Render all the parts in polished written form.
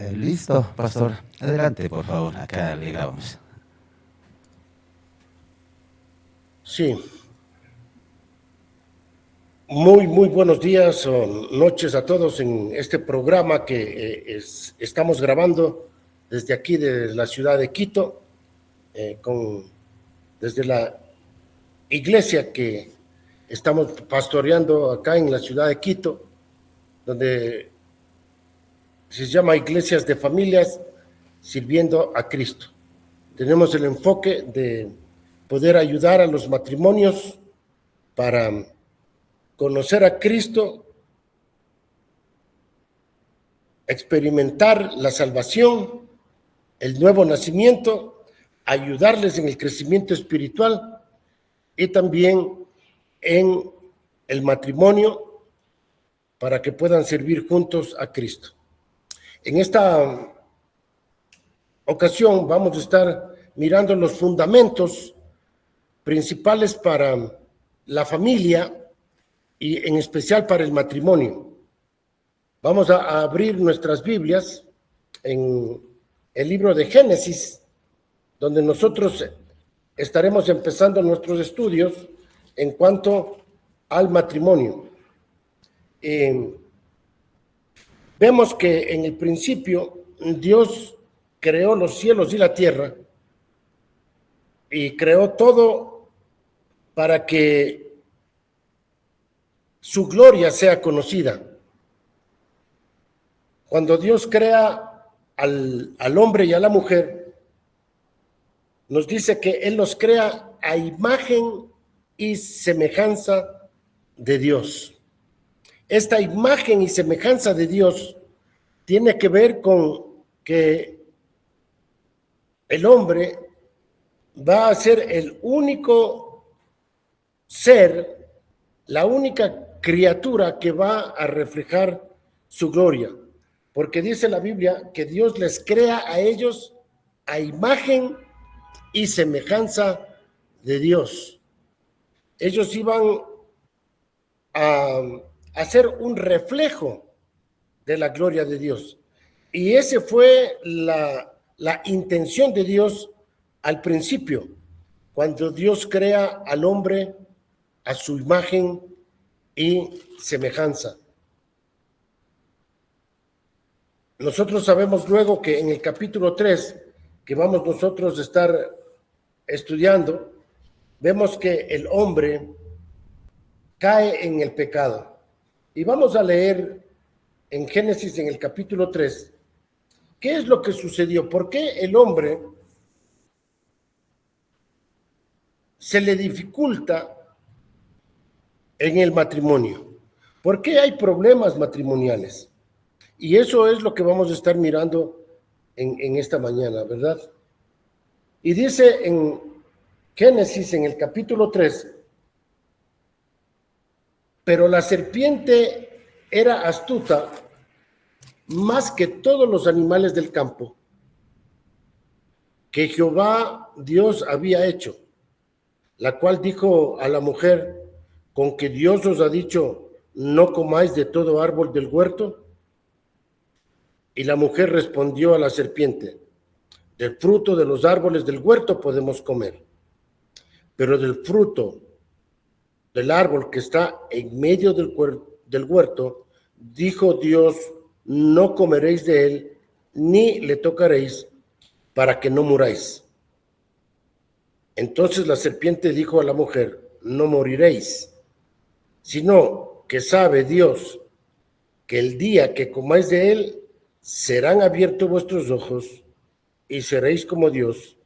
Listo, pastor. Adelante, por favor. Acá le grabamos. Sí. Muy buenos días o noches a todos en este programa que estamos grabando desde aquí, de la ciudad de Quito, desde la iglesia que estamos pastoreando acá en la ciudad de Quito, donde se llama Iglesias de Familias Sirviendo a Cristo. Tenemos el enfoque de poder ayudar a los matrimonios para conocer a Cristo, experimentar la salvación, el nuevo nacimiento, ayudarles en el crecimiento espiritual y también en el matrimonio para que puedan servir juntos a Cristo. En esta ocasión vamos a estar mirando los fundamentos principales para la familia y en especial para el matrimonio. Vamos a abrir nuestras Biblias en el libro de Génesis, donde nosotros estaremos empezando nuestros estudios en cuanto al matrimonio. Vemos que en el principio Dios creó los cielos y la tierra y creó todo para que su gloria sea conocida. Cuando Dios crea al hombre y a la mujer, nos dice que Él los crea a imagen y semejanza de Dios. Esta imagen y semejanza de Dios tiene que ver con que el hombre va a ser el único ser, la única criatura que va a reflejar su gloria. Porque dice la Biblia que Dios les crea a ellos a imagen y semejanza de Dios. Ellos iban a hacer un reflejo de la gloria de Dios. Y esa fue la intención de Dios al principio, cuando Dios crea al hombre a su imagen y semejanza. Nosotros sabemos luego que en el capítulo 3, que vamos nosotros a estar estudiando, vemos que el hombre cae en el pecado. Y vamos a leer en Génesis, en el capítulo 3, ¿qué es lo que sucedió? ¿Por qué el hombre se le dificulta en el matrimonio? ¿Por qué hay problemas matrimoniales? Y eso es lo que vamos a estar mirando en esta mañana, ¿verdad? Y dice en Génesis, en el capítulo 3, pero la serpiente era astuta más que todos los animales del campo que Jehová Dios había hecho, la cual dijo a la mujer, ¿con que Dios os ha dicho, no comáis de todo árbol del huerto? Y la mujer respondió a la serpiente, del fruto de los árboles del huerto podemos comer, pero del fruto del árbol que está en medio del huerto, dijo Dios, no comeréis de él, ni le tocaréis, para que no muráis. Entonces la serpiente dijo a la mujer, no moriréis, sino que sabe Dios que el día que comáis de él, serán abiertos vuestros ojos y seréis como Dios,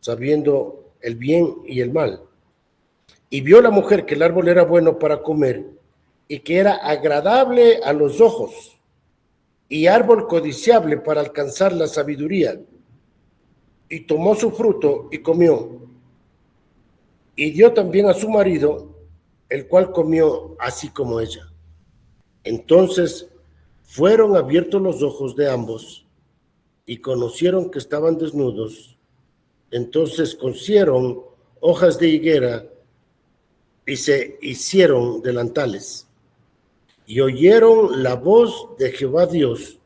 sabiendo el bien y el mal. Y vio la mujer que el árbol era bueno para comer y que era agradable a los ojos y árbol codiciable para alcanzar la sabiduría. Y tomó su fruto y comió. Y dio también a su marido, el cual comió así como ella. Entonces fueron abiertos los ojos de ambos y conocieron que estaban desnudos. Entonces cosieron hojas de higuera y se hicieron delantales. Y oyeron la voz de Jehová Dios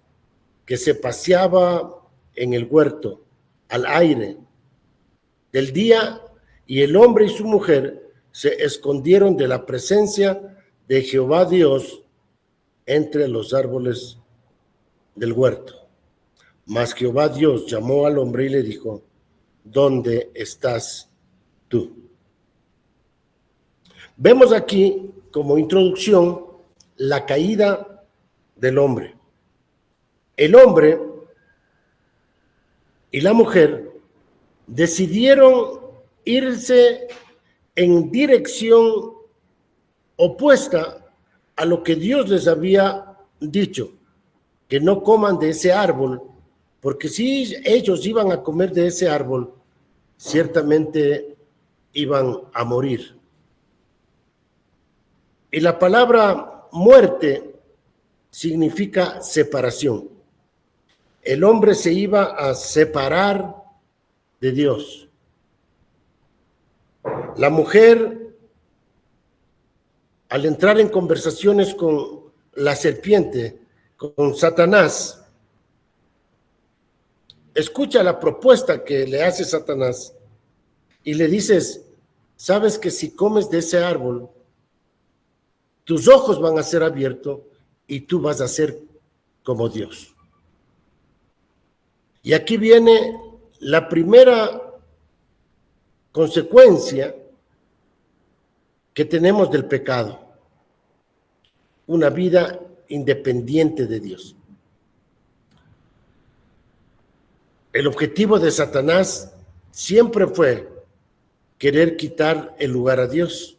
que se paseaba en el huerto al aire del día, y el hombre y su mujer se escondieron de la presencia de Jehová Dios entre los árboles del huerto. Mas Jehová Dios llamó al hombre y le dijo: ¿dónde estás tú? Vemos aquí como introducción la caída del hombre. El hombre y la mujer decidieron irse en dirección opuesta a lo que Dios les había dicho, que no coman de ese árbol, porque si ellos iban a comer de ese árbol, ciertamente iban a morir. Y la palabra muerte significa separación. El hombre se iba a separar de Dios. La mujer, al entrar en conversaciones con la serpiente, con Satanás, escucha la propuesta que le hace Satanás y le dices: sabes que si comes de ese árbol, tus ojos van a ser abiertos y tú vas a ser como Dios. Y aquí viene la primera consecuencia que tenemos del pecado: una vida independiente de Dios. El objetivo de Satanás siempre fue querer quitar el lugar a Dios.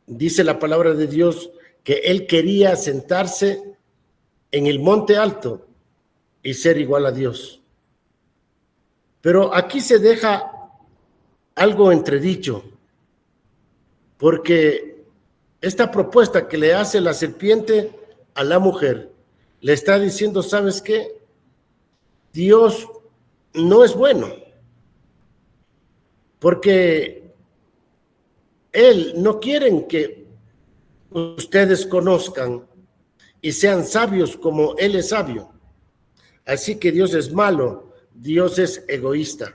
Dice la palabra de Dios que él quería sentarse en el monte alto y ser igual a Dios. Pero aquí se deja algo entredicho, porque esta propuesta que le hace la serpiente a la mujer le está diciendo: ¿sabes qué? Dios no es bueno, porque Él no quiere que ustedes conozcan y sean sabios como Él es sabio. Así que Dios es malo, Dios es egoísta.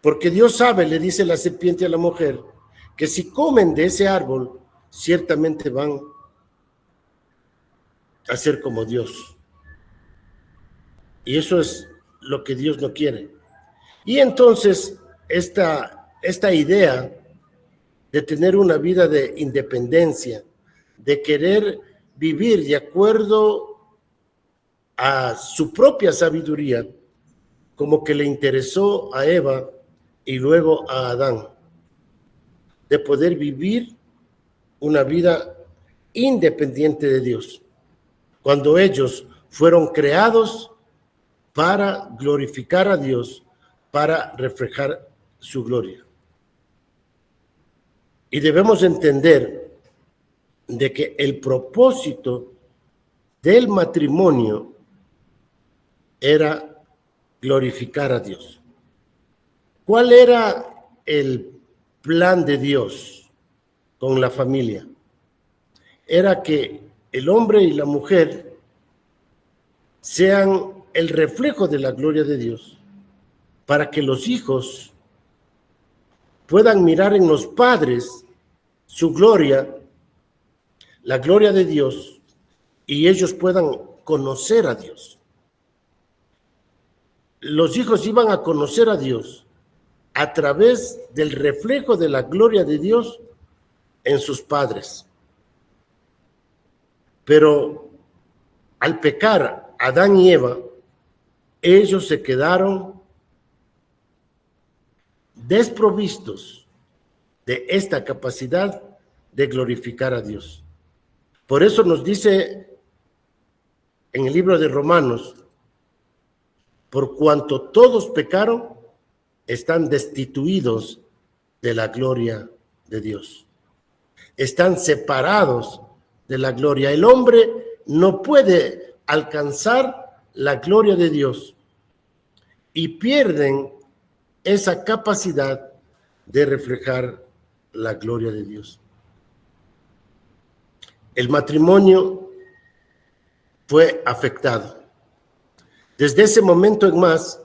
Porque Dios sabe, le dice la serpiente a la mujer, que si comen de ese árbol, ciertamente van a ser como Dios. Y eso es lo que Dios no quiere. Y entonces esta idea de tener una vida de independencia, de querer vivir de acuerdo a su propia sabiduría, como que le interesó a Eva y luego a Adán, de poder vivir una vida independiente de Dios, cuando ellos fueron creados para glorificar a Dios, para reflejar su gloria. Y debemos entender de que el propósito del matrimonio era glorificar a Dios. ¿Cuál era el plan de Dios con la familia? Era que el hombre y la mujer sean el reflejo de la gloria de Dios, para que los hijos puedan mirar en los padres su gloria, la gloria de Dios, y ellos puedan conocer a Dios. Los hijos iban a conocer a Dios a través del reflejo de la gloria de Dios en sus padres. Pero al pecar Adán y Eva, ellos se quedaron desprovistos de esta capacidad de glorificar a Dios. Por eso nos dice en el libro de Romanos: por cuanto todos pecaron, están destituidos de la gloria de Dios. Están separados de la gloria. El hombre no puede alcanzar la gloria de Dios y pierden esa capacidad de reflejar la gloria de Dios. El matrimonio fue afectado. Desde ese momento en más,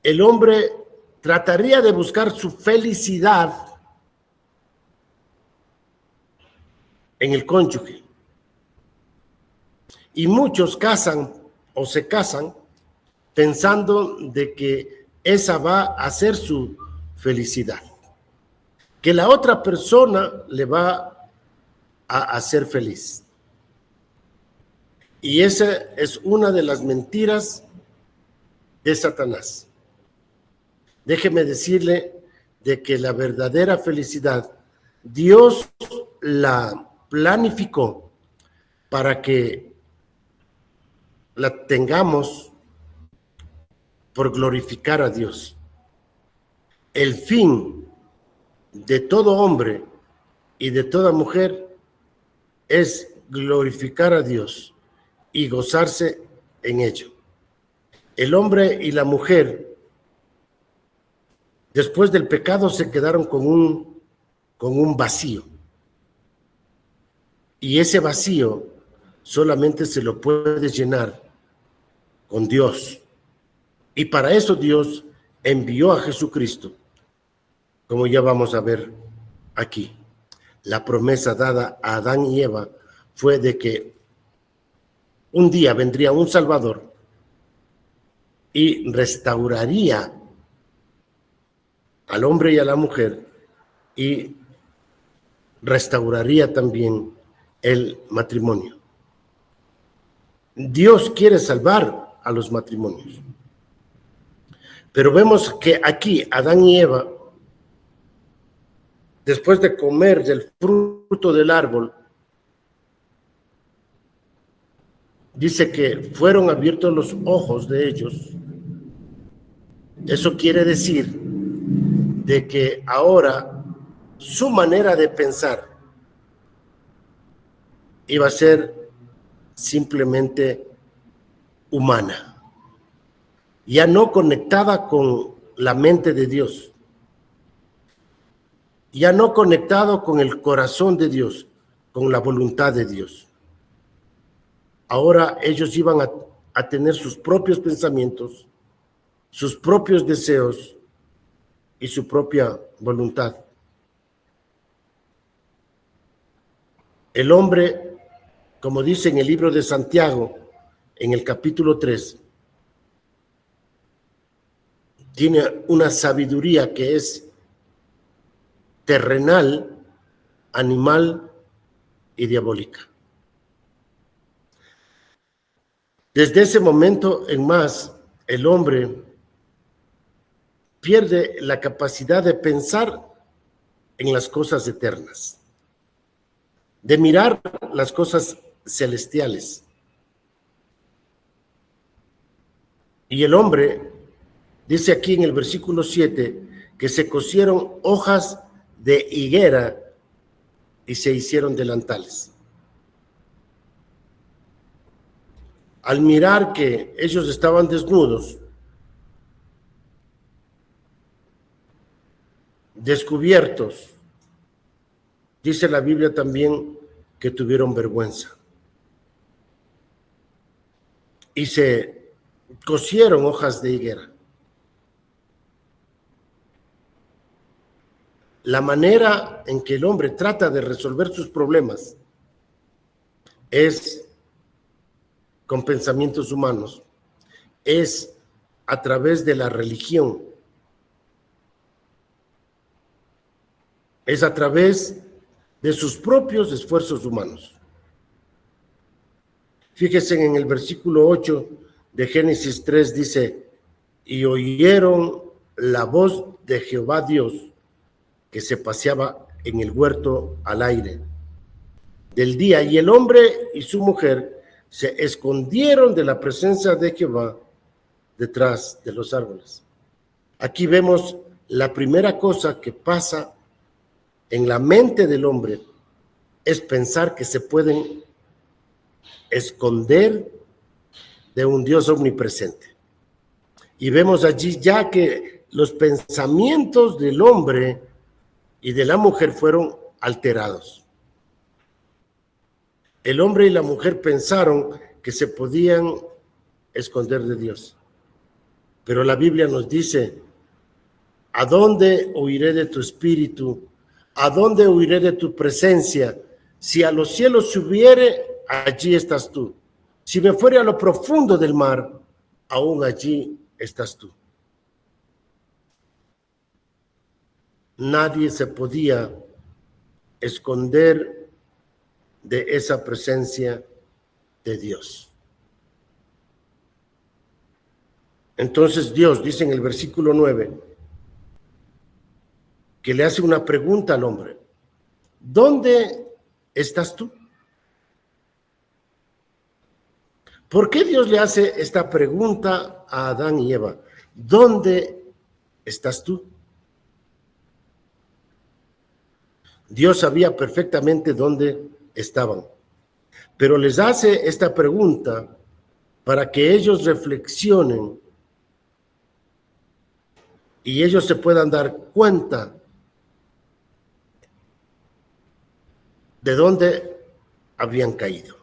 el hombre trataría de buscar su felicidad en el cónyuge. Y muchos casan o se casan pensando de que esa va a ser su felicidad, que la otra persona le va a hacer feliz. Y esa es una de las mentiras de Satanás. Déjeme decirle de que la verdadera felicidad, Dios la planificó para que la tengamos por glorificar a Dios. El fin de todo hombre y de toda mujer es glorificar a Dios y gozarse en ello. El hombre y la mujer, después del pecado, se quedaron con un vacío. Y ese vacío solamente se lo puedes llenar con Dios. Y para eso Dios envió a Jesucristo, como ya vamos a ver aquí. La promesa dada a Adán y Eva fue de que un día vendría un Salvador y restauraría al hombre y a la mujer y restauraría también el matrimonio. Dios quiere salvar a los matrimonios. Pero vemos que aquí Adán y Eva, después de comer del fruto del árbol, dice que fueron abiertos los ojos de ellos. Eso quiere decir de que ahora su manera de pensar iba a ser simplemente humana, ya no conectada con la mente de Dios, ya no conectado con el corazón de Dios, con la voluntad de Dios. Ahora ellos iban a tener sus propios pensamientos, sus propios deseos y su propia voluntad. El hombre, como dice en el libro de Santiago, en el capítulo 3, tiene una sabiduría que es terrenal, animal y diabólica. Desde ese momento en más, el hombre pierde la capacidad de pensar en las cosas eternas, de mirar las cosas celestiales. Y el hombre dice aquí en el versículo 7 que se cosieron hojas de higuera y se hicieron delantales. Al mirar que ellos estaban desnudos, descubiertos, dice la Biblia también que tuvieron vergüenza. Y se cosieron hojas de higuera. La manera en que el hombre trata de resolver sus problemas es con pensamientos humanos, es a través de la religión, es a través de sus propios esfuerzos humanos. Fíjense en el versículo 8 de Génesis 3, dice: y oyeron la voz de Jehová Dios que se paseaba en el huerto al aire del día, y el hombre y su mujer se escondieron de la presencia de Jehová detrás de los árboles. Aquí vemos la primera cosa que pasa en la mente del hombre, es pensar que se pueden esconder de un Dios omnipresente. Y vemos allí ya que los pensamientos del hombre y de la mujer fueron alterados. el hombre y la mujer pensaron que se podían esconder de Dios. Pero la Biblia nos dice: ¿a dónde huiré de tu espíritu? ¿A dónde huiré de tu presencia? Si a los cielos subiere, allí estás tú. Si me fuere a lo profundo del mar, aún allí estás tú. Nadie se podía esconder de esa presencia de Dios. Entonces Dios dice en el versículo 9 que le hace una pregunta al hombre: ¿dónde estás tú? ¿Por qué Dios le hace esta pregunta a Adán y Eva? ¿Dónde estás tú? Dios sabía perfectamente dónde estaban, pero les hace esta pregunta para que ellos reflexionen y ellos se puedan dar cuenta de dónde habían caído.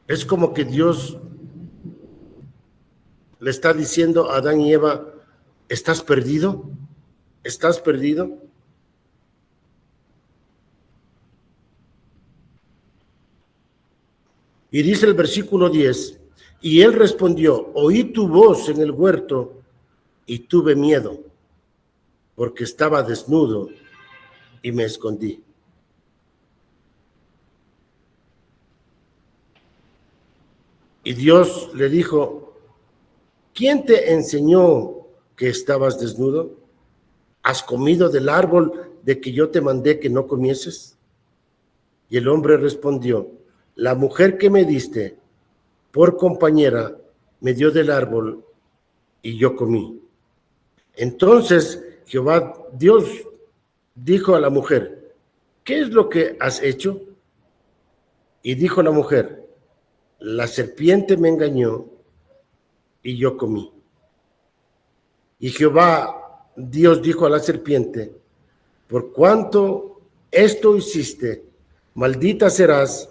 Es como que Dios le está diciendo a Adán y Eva: ¿estás perdido? ¿Estás perdido? Y dice el versículo 10, y él respondió: oí tu voz en el huerto y tuve miedo, porque estaba desnudo y me escondí. Y Dios le dijo: ¿quién te enseñó que estabas desnudo? ¿Has comido del árbol de que yo te mandé que no comieses? Y el hombre respondió: la mujer que me diste por compañera me dio del árbol y yo comí. Entonces Jehová Dios dijo a la mujer: ¿qué es lo que has hecho? Y dijo la mujer: la serpiente me engañó y yo comí. Y Jehová Dios dijo a la serpiente: por cuanto esto hiciste, maldita serás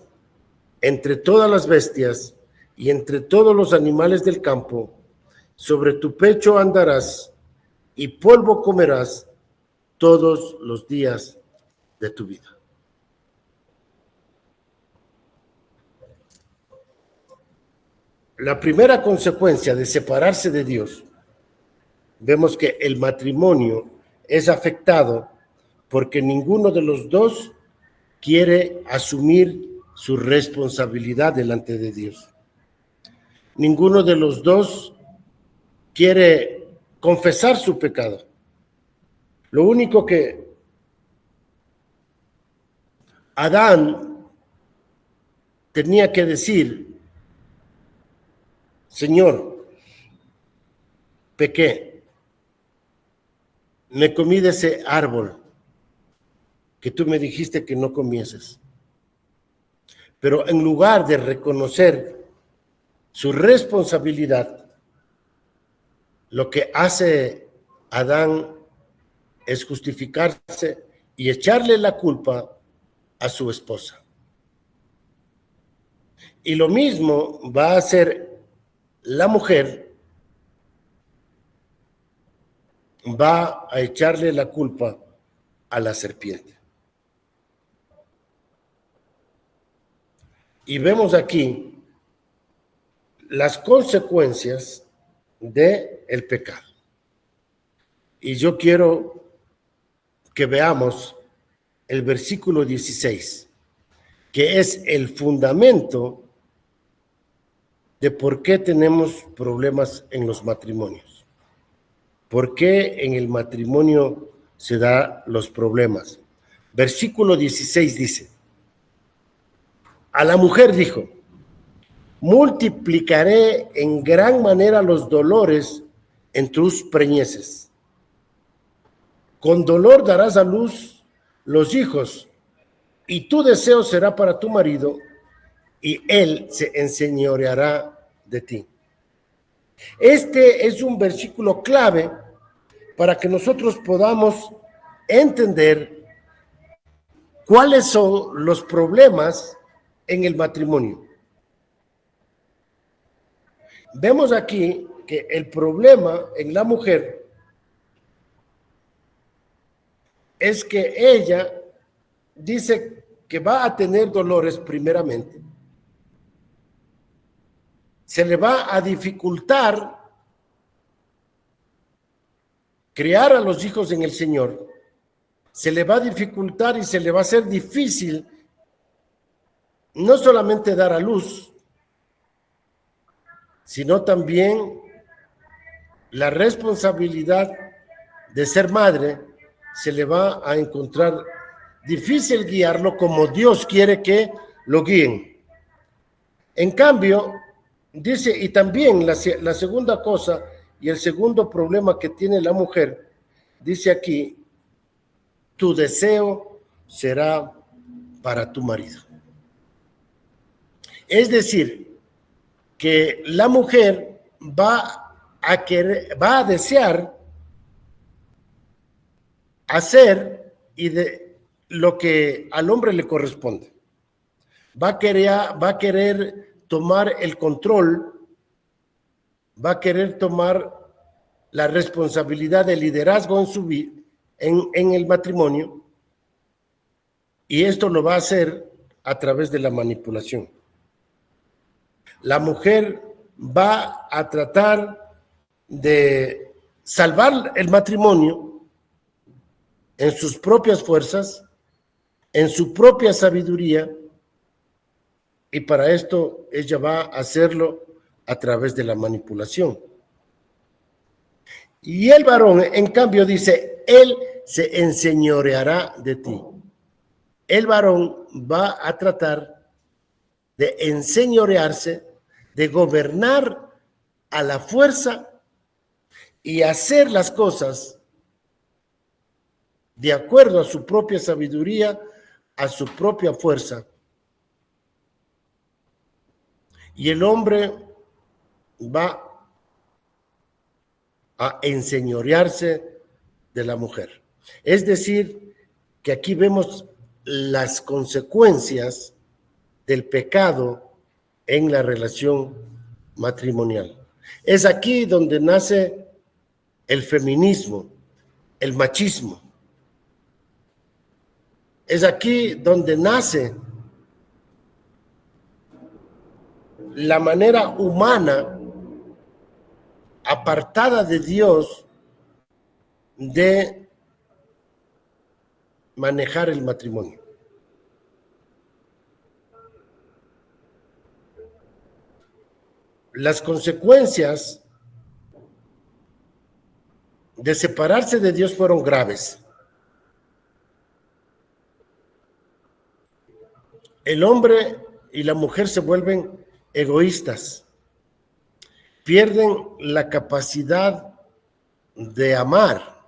entre todas las bestias y entre todos los animales del campo. Sobre tu pecho andarás y polvo comerás todos los días de tu vida. La primera consecuencia de separarse de Dios, vemos que el matrimonio es afectado porque ninguno de los dos quiere asumir su responsabilidad delante de Dios. Ninguno de los dos quiere confesar su pecado. Lo único que Adán tenía que decir: Señor, pequé, me comí de ese árbol que tú me dijiste que no comieses. Pero en lugar de reconocer su responsabilidad, lo que hace Adán es justificarse y echarle la culpa a su esposa. Y lo mismo va a hacer la mujer, va a echarle la culpa a la serpiente. Y vemos aquí las consecuencias del pecado. Y yo quiero que veamos el versículo 16, que es el fundamento de por qué tenemos problemas en los matrimonios. ¿Por qué en el matrimonio se dan los problemas? Versículo 16 dice: a la mujer dijo: multiplicaré en gran manera los dolores en tus preñeces. Con dolor darás a luz los hijos, y tu deseo será para tu marido, y él se enseñoreará de ti. Este es un versículo clave para que nosotros podamos entender ¿Cuáles son los problemas en el matrimonio? Vemos aquí que el problema en la mujer es que ella dice que va a tener dolores primeramente. Se le va a dificultar criar a los hijos en el Señor. Se le va a dificultar y se le va a hacer difícil no solamente dar a luz, sino también la responsabilidad de ser madre. Se le va a encontrar difícil guiarlo como Dios quiere que lo guíen. En cambio, dice, y también la segunda cosa y el segundo problema que tiene la mujer, dice aquí, tu deseo será para tu marido. Es decir, que la mujer va a desear hacer y de lo que al hombre le corresponde. Va a querer tomar el control, va a querer tomar la responsabilidad de liderazgo en su vida, en el matrimonio, y esto lo va a hacer a través de la manipulación. La mujer va a tratar de salvar el matrimonio en sus propias fuerzas, en su propia sabiduría, y para esto ella va a hacerlo a través de la manipulación. Y el varón, en cambio, dice, él se enseñoreará de ti. El varón va a tratar de enseñorearse, de gobernar a la fuerza y hacer las cosas de acuerdo a su propia sabiduría, a su propia fuerza. Y el hombre va a enseñorearse de la mujer. Es decir, que aquí vemos las consecuencias del pecado en la relación matrimonial. Es aquí donde nace el feminismo, el machismo. Es aquí donde nace la manera humana apartada de Dios de manejar el matrimonio. Las consecuencias de separarse de Dios fueron graves. El hombre y la mujer se vuelven egoístas, pierden la capacidad de amar.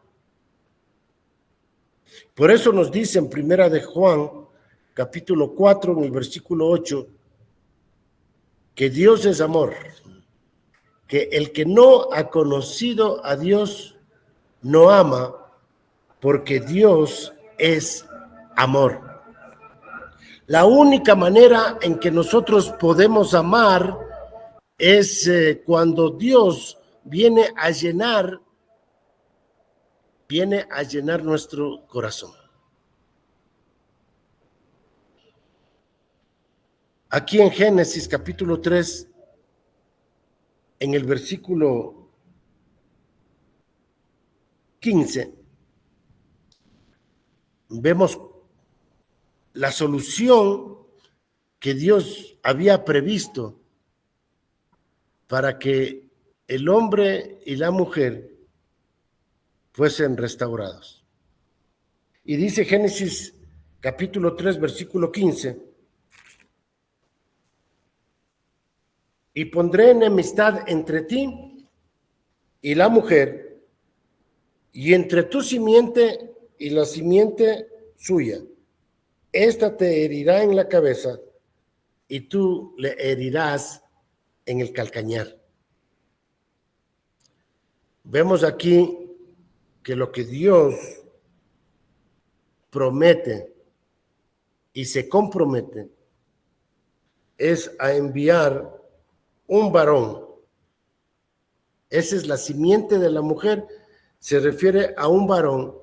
Por eso nos dice en Primera de Juan, capítulo 4, en el versículo 8, que Dios es amor, que el que no ha conocido a Dios no ama, porque Dios es amor. La única manera en que nosotros podemos amar es cuando Dios viene a llenar nuestro corazón. Aquí en Génesis capítulo 3, en el versículo 15, vemos la solución que Dios había previsto para que el hombre y la mujer fuesen restaurados. Y dice Génesis capítulo 3, versículo 15, y pondré enemistad entre ti y la mujer, y entre tu simiente y la simiente suya. Esta te herirá en la cabeza y tú le herirás en el calcañar. Vemos aquí que lo que Dios promete y se compromete es a enviar un varón. Esa es la simiente de la mujer, se refiere a un varón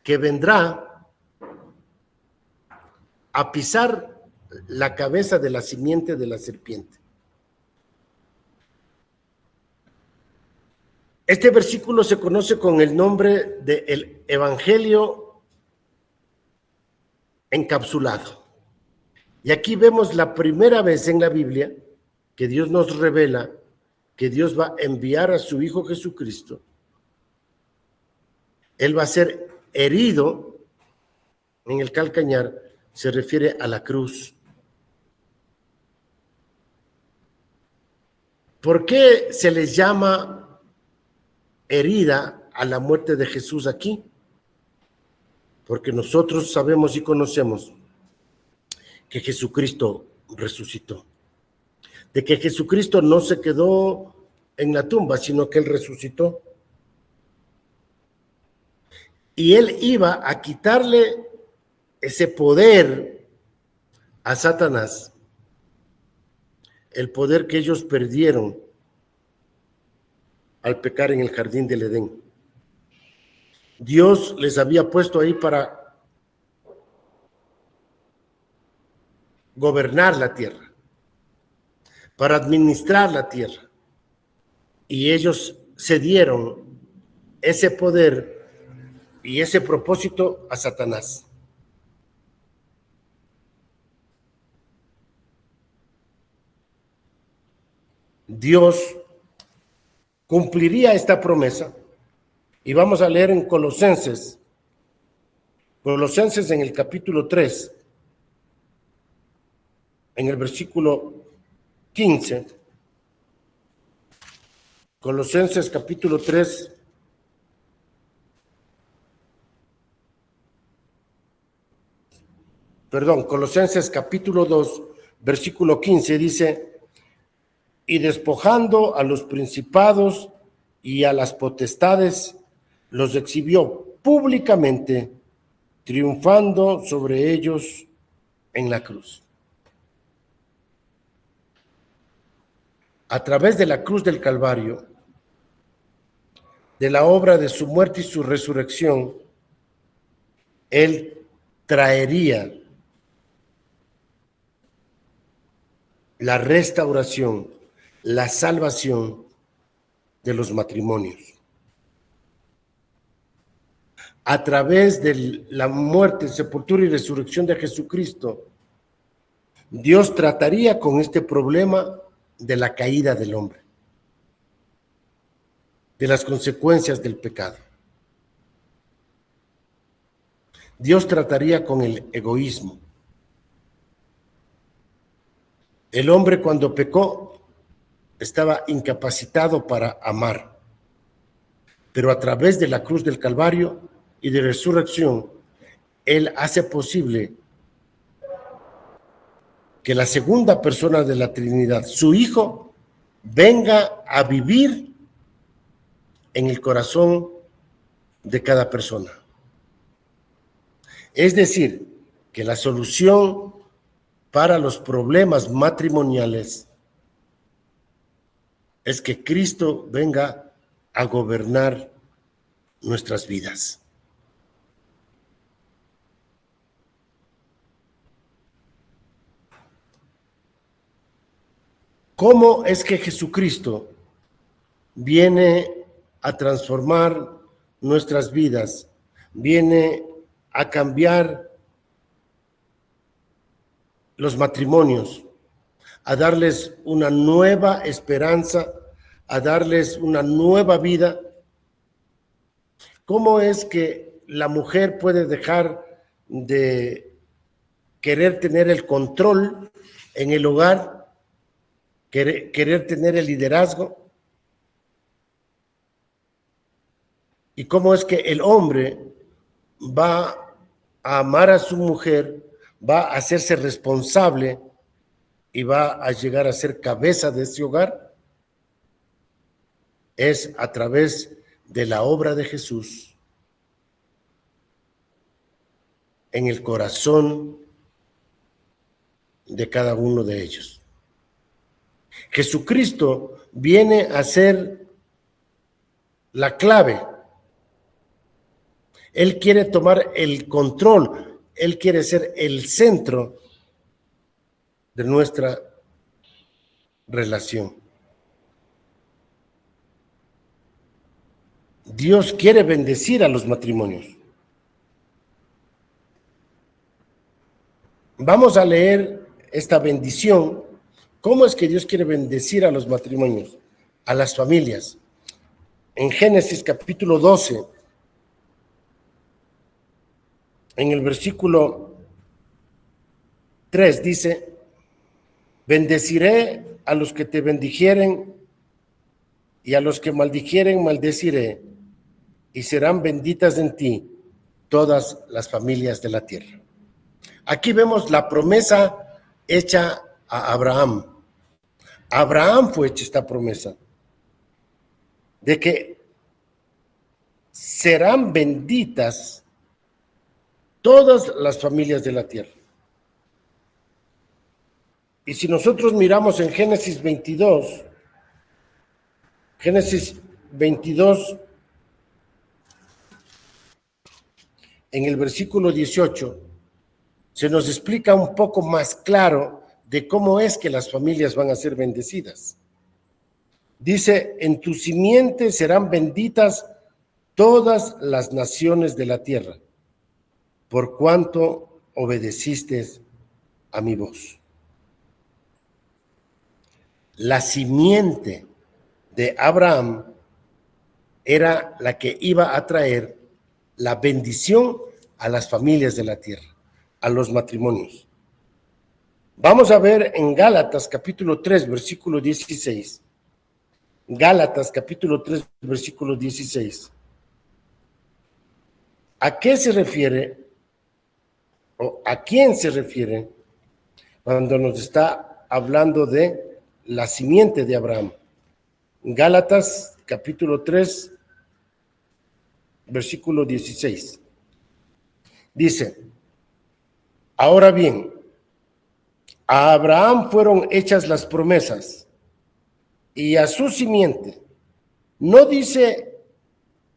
que vendrá a pisar la cabeza de la simiente de la serpiente. Este versículo se conoce con el nombre de el Evangelio encapsulado. Y aquí vemos la primera vez en la Biblia que Dios nos revela que Dios va a enviar a su Hijo Jesucristo. Él va a ser herido en el calcañar, se refiere a la cruz. ¿Por qué se les llama herida a la muerte de Jesús aquí? Porque nosotros sabemos y conocemos que Jesucristo resucitó, de que Jesucristo no se quedó en la tumba, sino que Él resucitó. Y Él iba a quitarle ese poder a Satanás, el poder que ellos perdieron al pecar en el jardín del Edén. Dios les había puesto ahí para gobernar la tierra, para administrar la tierra. Y ellos cedieron ese poder y ese propósito a Satanás. Dios cumpliría esta promesa y vamos a leer en Colosenses en el capítulo 3, en el versículo 15. Colosenses capítulo 3, Colosenses capítulo 2, versículo 15 dice: y despojando a los principados y a las potestades, los exhibió públicamente, triunfando sobre ellos en la cruz. A través de la cruz del Calvario, de la obra de su muerte y su resurrección, Él traería la restauración, la salvación de los matrimonios. A través de la muerte, sepultura y resurrección de Jesucristo, Dios trataría con este problema de la caída del hombre, de las consecuencias del pecado. Dios trataría con el egoísmo. El hombre cuando pecó estaba incapacitado para amar, pero a través de la cruz del Calvario y de resurrección, Él hace posible que la segunda persona de la Trinidad, su Hijo, venga a vivir en el corazón de cada persona. Es decir, que la solución para los problemas matrimoniales es que Cristo venga a gobernar nuestras vidas. ¿Cómo es que Jesucristo viene a transformar nuestras vidas? Viene a cambiar los matrimonios, a darles una nueva esperanza, a darles una nueva vida. ¿Cómo es que la mujer puede dejar de querer tener el control en el hogar, querer tener el liderazgo? ¿Y cómo es que el hombre va a amar a su mujer, va a hacerse responsable y va a llegar a ser cabeza de ese hogar? Es a través de la obra de Jesús en el corazón de cada uno de ellos. Jesucristo viene a ser la clave. Él quiere tomar el control, Él quiere ser el centro de nuestra relación. Dios quiere bendecir a los matrimonios. Vamos a leer esta bendición. ¿Cómo es que Dios quiere bendecir a los matrimonios, a las familias? En Génesis capítulo 12, en el versículo 3 dice: bendeciré a los que te bendijeren y a los que maldijeren maldeciré, y serán benditas en ti todas las familias de la tierra. Aquí vemos la promesa hecha a Abraham. A Abraham fue hecha esta promesa de que serán benditas todas las familias de la tierra. Y si nosotros miramos en Génesis 22, en el versículo 18, se nos explica un poco más claro de cómo es que las familias van a ser bendecidas. Dice: en tu simiente serán benditas todas las naciones de la tierra, por cuanto obedeciste a mi voz. La simiente de Abraham era la que iba a traer la bendición a las familias de la tierra, a los matrimonios. Vamos a ver en Gálatas capítulo 3, versículo 16. Gálatas capítulo 3, versículo 16. ¿A qué se refiere o a quién se refiere cuando nos está hablando de la simiente de Abraham? Gálatas capítulo 3, versículo 16. Dice: ahora bien, a Abraham fueron hechas las promesas y a su simiente. No dice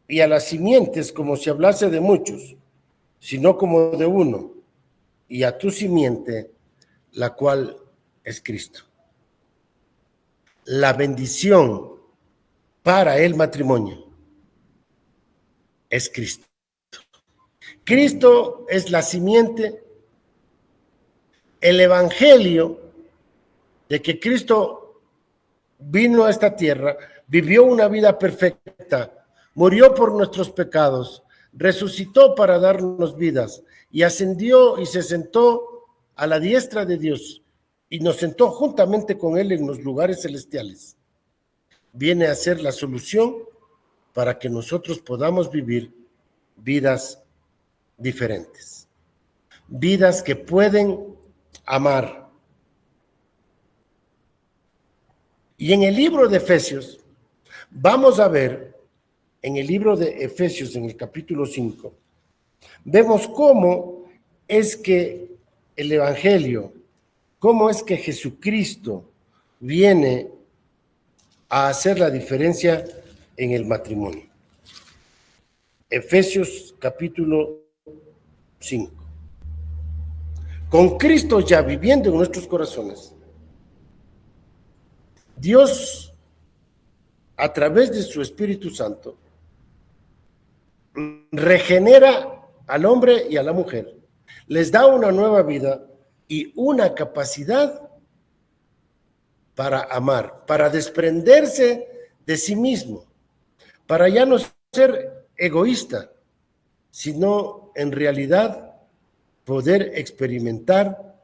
y a las simientes como si hablase de muchos, sino como de uno, y a tu simiente, la cual es Cristo. La bendición para el matrimonio es Cristo. Cristo es la simiente. El evangelio de que Cristo vino a esta tierra, vivió una vida perfecta, murió por nuestros pecados, resucitó para darnos vidas y ascendió y se sentó a la diestra de Dios y nos sentó juntamente con Él en los lugares celestiales. Viene a ser la solución para que nosotros podamos vivir vidas diferentes, vidas que pueden amar. Y en el libro de Efesios, vamos a ver, en el libro de Efesios, en el capítulo 5, vemos cómo es que el Evangelio, cómo es que Jesucristo viene a hacer la diferencia en el matrimonio. Efesios capítulo 5. Con Cristo ya viviendo en nuestros corazones, Dios, a través de su Espíritu Santo, regenera al hombre y a la mujer, les da una nueva vida y una capacidad para amar, para desprenderse de sí mismo, para ya no ser egoísta, sino en realidad poder experimentar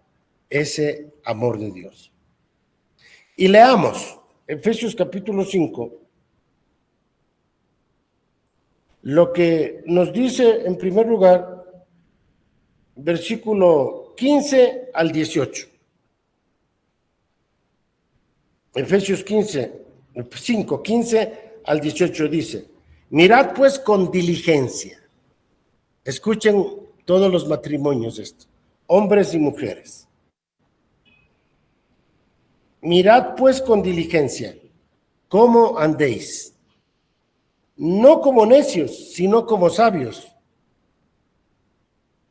ese amor de Dios. Y leamos Efesios capítulo 5, lo que nos dice en primer lugar, versículo 15 al 18. Efesios 5, 15 al 18 dice: mirad pues con diligencia. Escuchen todos los matrimonios esto, hombres y mujeres. Mirad pues con diligencia cómo andéis, no como necios, sino como sabios,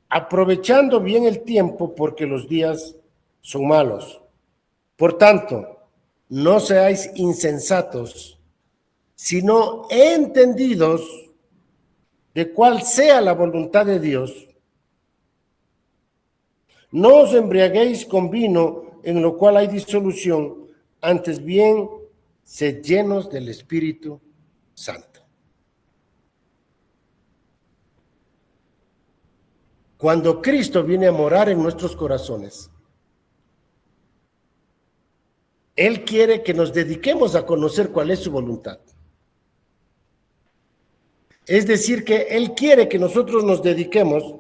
aprovechando bien el tiempo, porque los días son malos. Por tanto, no seáis insensatos, sino entendidos de cuál sea la voluntad de Dios. No os embriaguéis con vino, en lo cual hay disolución, antes bien, sed llenos del Espíritu Santo. Cuando Cristo viene a morar en nuestros corazones, Él quiere que nos dediquemos a conocer cuál es su voluntad. Es decir, que Él quiere que nosotros nos dediquemos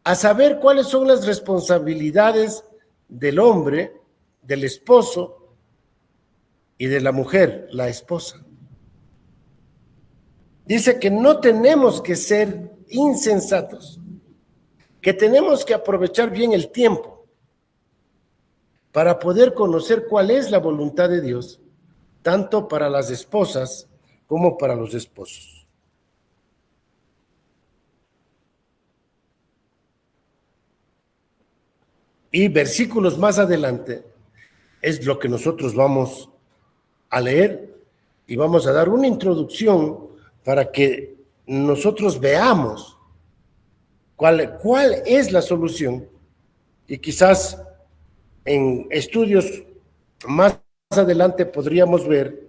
a saber cuáles son las responsabilidades del hombre, del esposo y de la mujer, la esposa. Dice que no tenemos que ser insensatos, que tenemos que aprovechar bien el tiempo para poder conocer cuál es la voluntad de Dios, tanto para las esposas como para los esposos. Y versículos más adelante es lo que nosotros vamos a leer y vamos a dar una introducción para que nosotros veamos cuál es la solución, y quizás en estudios más adelante podríamos ver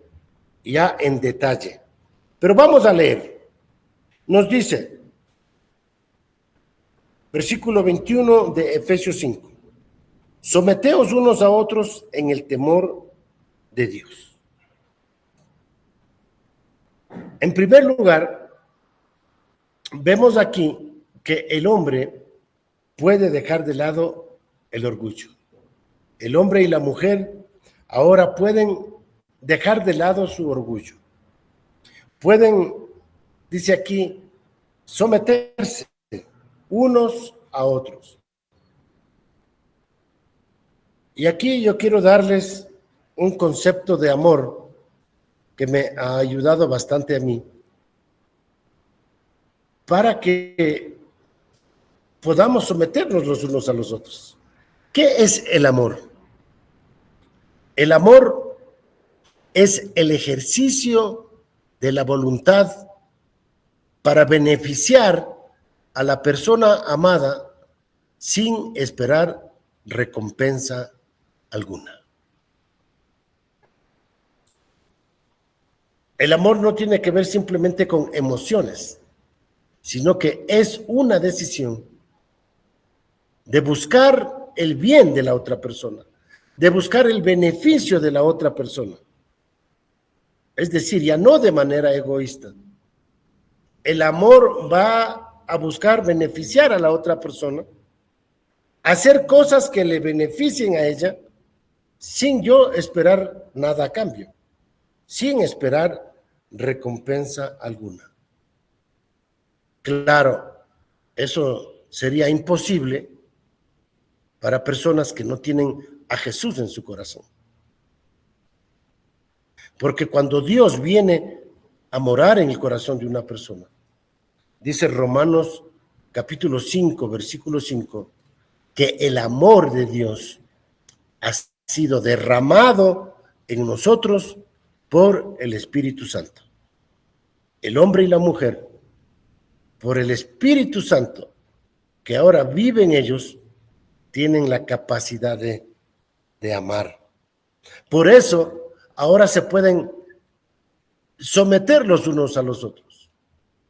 ya en detalle. Pero vamos a leer. Nos dice, versículo 21 de Efesios 5. Someteos unos a otros en el temor de Dios. En primer lugar, vemos aquí que el hombre puede dejar de lado el orgullo. El hombre y la mujer ahora pueden dejar de lado su orgullo. Pueden, dice aquí, someterse unos a otros. Y aquí yo quiero darles un concepto de amor que me ha ayudado bastante a mí, para que podamos someternos los unos a los otros. ¿Qué es el amor? El amor es el ejercicio de la voluntad para beneficiar a la persona amada sin esperar recompensa alguna. El amor no tiene que ver simplemente con emociones, sino que es una decisión de buscar el bien de la otra persona, de buscar el beneficio de la otra persona. Es decir, ya no de manera egoísta. El amor va a buscar beneficiar a la otra persona, hacer cosas que le beneficien a ella, sin yo esperar nada a cambio, sin esperar recompensa alguna. Claro, eso sería imposible para personas que no tienen a Jesús en su corazón. Porque cuando Dios viene a morar en el corazón de una persona, dice Romanos capítulo 5, versículo 5, que el amor de Dios ha sido derramado en nosotros por el Espíritu Santo. El hombre y la mujer, por el Espíritu Santo que ahora vive en ellos, tienen la capacidad de amar. Por eso, ahora se pueden someter los unos a los otros.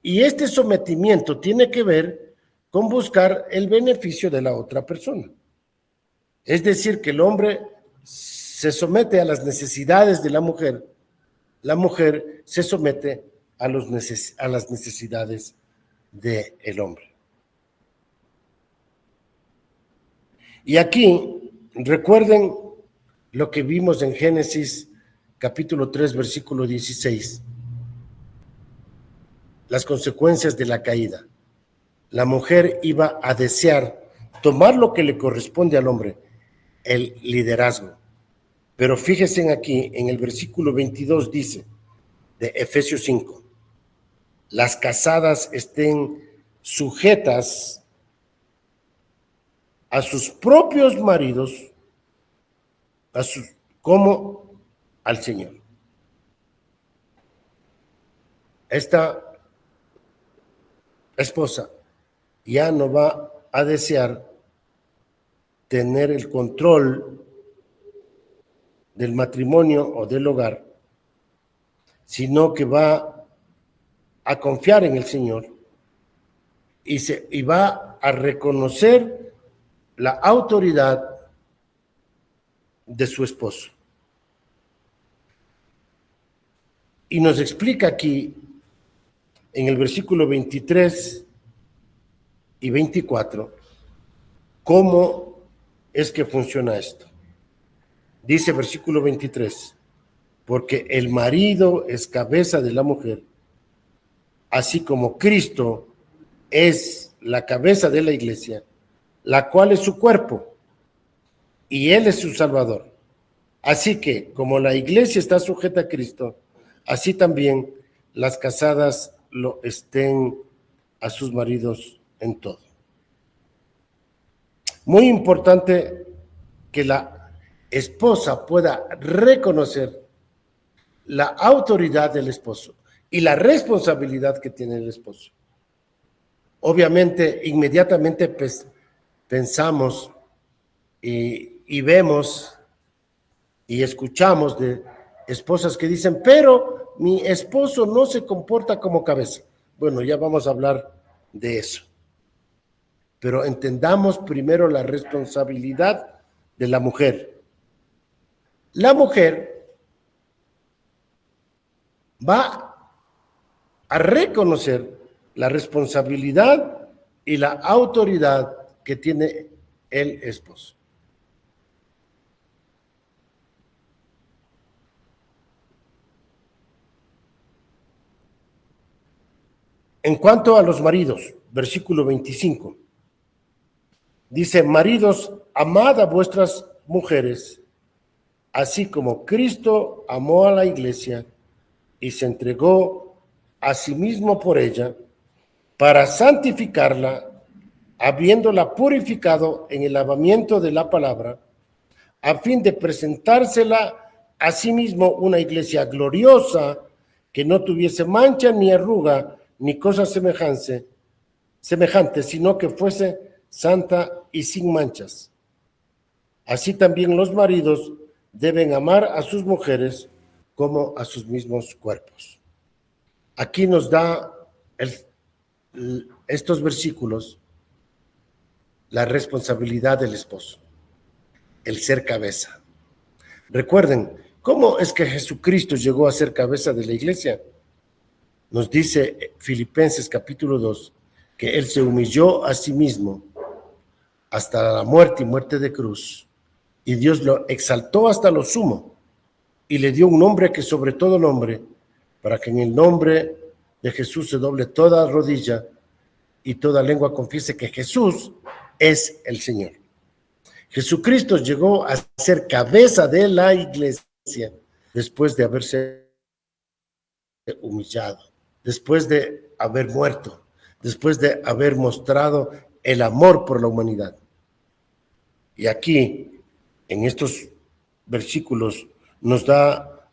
Y este sometimiento tiene que ver con buscar el beneficio de la otra persona. Es decir, que el hombre se somete a las necesidades de la mujer se somete a las necesidades del hombre. Y aquí, recuerden lo que vimos en Génesis capítulo 3, versículo 16. Las consecuencias de la caída. La mujer iba a desear tomar lo que le corresponde al hombre, el liderazgo. Pero fíjense aquí, en el versículo 22 dice, de Efesios 5, las casadas estén sujetas a sus propios maridos, como al Señor. Esta esposa ya no va a desear tener el control del matrimonio o del hogar, sino que va a confiar en el Señor y va a reconocer la autoridad de su esposo. Y nos explica aquí en el versículo 23 y 24 cómo es que funciona esto. Dice versículo 23, porque el marido es cabeza de la mujer, así como Cristo es la cabeza de la iglesia, la cual es su cuerpo, y Él es su Salvador. Así que, como la iglesia está sujeta a Cristo, así también las casadas lo estén a sus maridos en todo. Muy importante que la esposa pueda reconocer la autoridad del esposo y la responsabilidad que tiene el esposo. Obviamente, inmediatamente pensamos y vemos y escuchamos de esposas que dicen, pero mi esposo no se comporta como cabeza. Bueno, ya vamos a hablar de eso. Pero entendamos primero la responsabilidad de la mujer. La mujer va a reconocer la responsabilidad y la autoridad que tiene el esposo. En cuanto a los maridos, versículo 25, dice, maridos, amad a vuestras mujeres, así como Cristo amó a la iglesia y se entregó a sí mismo por ella, para santificarla, habiéndola purificado en el lavamiento de la palabra, a fin de presentársela a sí mismo una iglesia gloriosa, que no tuviese mancha ni arruga, ni cosa semejante, sino que fuese santa y sin manchas. Así también los maridos deben amar a sus mujeres como a sus mismos cuerpos. Aquí nos da estos versículos la responsabilidad del esposo, el ser cabeza. Recuerden, ¿cómo es que Jesucristo llegó a ser cabeza de la iglesia? Nos dice Filipenses capítulo 2, que Él se humilló a sí mismo hasta la muerte y muerte de cruz, y Dios lo exaltó hasta lo sumo, y le dio un nombre que sobre todo nombre, para que en el nombre de Jesús se doble toda rodilla y toda lengua confiese que Jesús es el Señor. Jesucristo llegó a ser cabeza de la iglesia después de haberse humillado, después de haber muerto, después de haber mostrado el amor por la humanidad. Y aquí, en estos versículos, nos da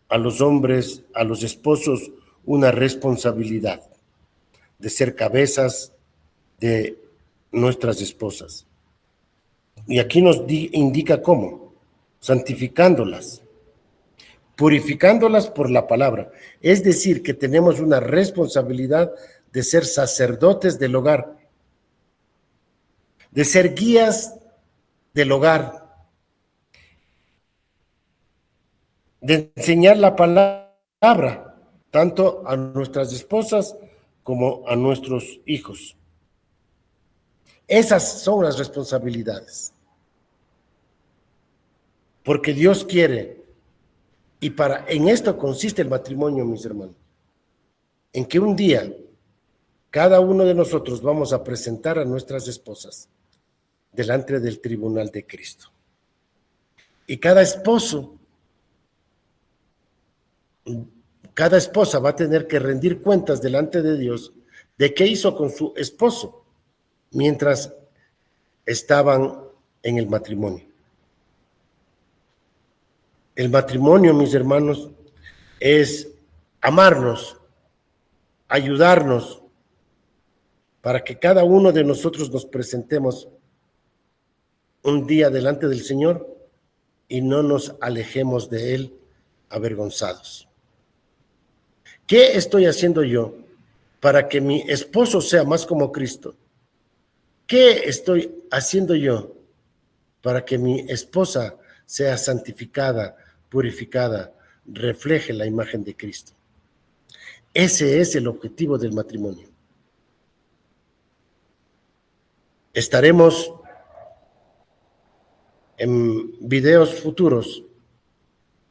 a los hombres, a los esposos, una responsabilidad de ser cabezas de nuestras esposas. Y aquí nos indica cómo: santificándolas, purificándolas por la palabra. Es decir, que tenemos una responsabilidad de ser sacerdotes del hogar, de ser guías del hogar, de enseñar la palabra tanto a nuestras esposas como a nuestros hijos. Esas son las responsabilidades. Porque Dios quiere, y en esto consiste el matrimonio, mis hermanos, en que un día cada uno de nosotros vamos a presentar a nuestras esposas delante del tribunal de Cristo. Y cada esposo, cada esposa va a tener que rendir cuentas delante de Dios de qué hizo con su esposo mientras estaban en el matrimonio. El matrimonio, mis hermanos, es amarnos, ayudarnos, para que cada uno de nosotros nos presentemos un día delante del Señor y no nos alejemos de Él avergonzados. ¿Qué estoy haciendo yo para que mi esposo sea más como Cristo? ¿Qué estoy haciendo yo para que mi esposa sea santificada, purificada, refleje la imagen de Cristo? Ese es el objetivo del matrimonio. Estaremos en videos futuros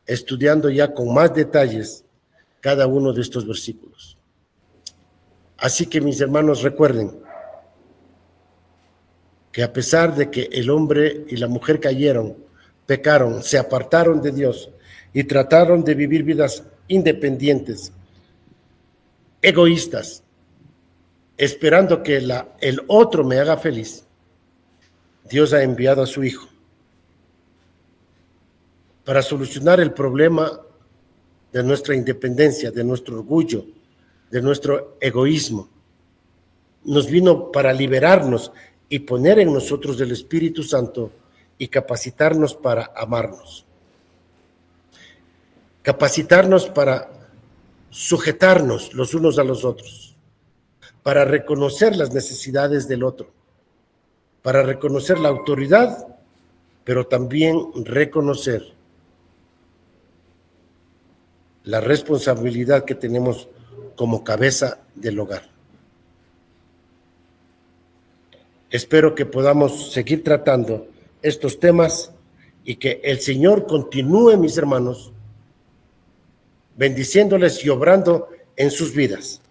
estudiando ya con más detalles cada uno de estos versículos. Así que, mis hermanos, recuerden que a pesar de que el hombre y la mujer cayeron, pecaron, se apartaron de Dios y trataron de vivir vidas independientes, egoístas, esperando que el otro me haga feliz, Dios ha enviado a su Hijo para solucionar el problema de nuestra independencia, de nuestro orgullo, de nuestro egoísmo. Nos vino para liberarnos y poner en nosotros el Espíritu Santo y capacitarnos para amarnos. Capacitarnos para sujetarnos los unos a los otros, para reconocer las necesidades del otro, para reconocer la autoridad, pero también reconocer la responsabilidad que tenemos como cabeza del hogar. Espero que podamos seguir tratando estos temas y que el Señor continúe, mis hermanos, bendiciéndoles y obrando en sus vidas.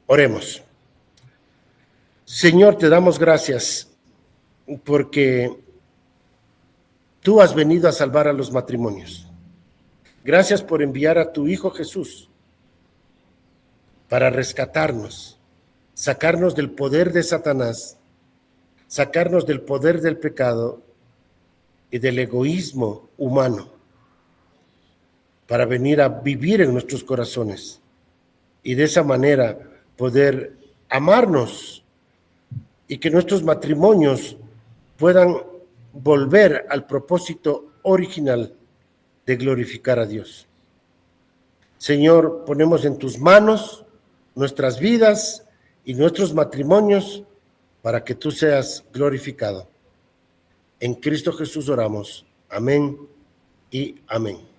Oremos. Señor, te damos gracias porque tú has venido a salvar a los matrimonios. Gracias por enviar a tu Hijo Jesús para rescatarnos, sacarnos del poder de Satanás, sacarnos del poder del pecado y del egoísmo humano, para venir a vivir en nuestros corazones y de esa manera poder amarnos y que nuestros matrimonios puedan volver al propósito original de glorificar a Dios. Señor, ponemos en tus manos nuestras vidas y nuestros matrimonios para que tú seas glorificado. En Cristo Jesús oramos. Amén y amén.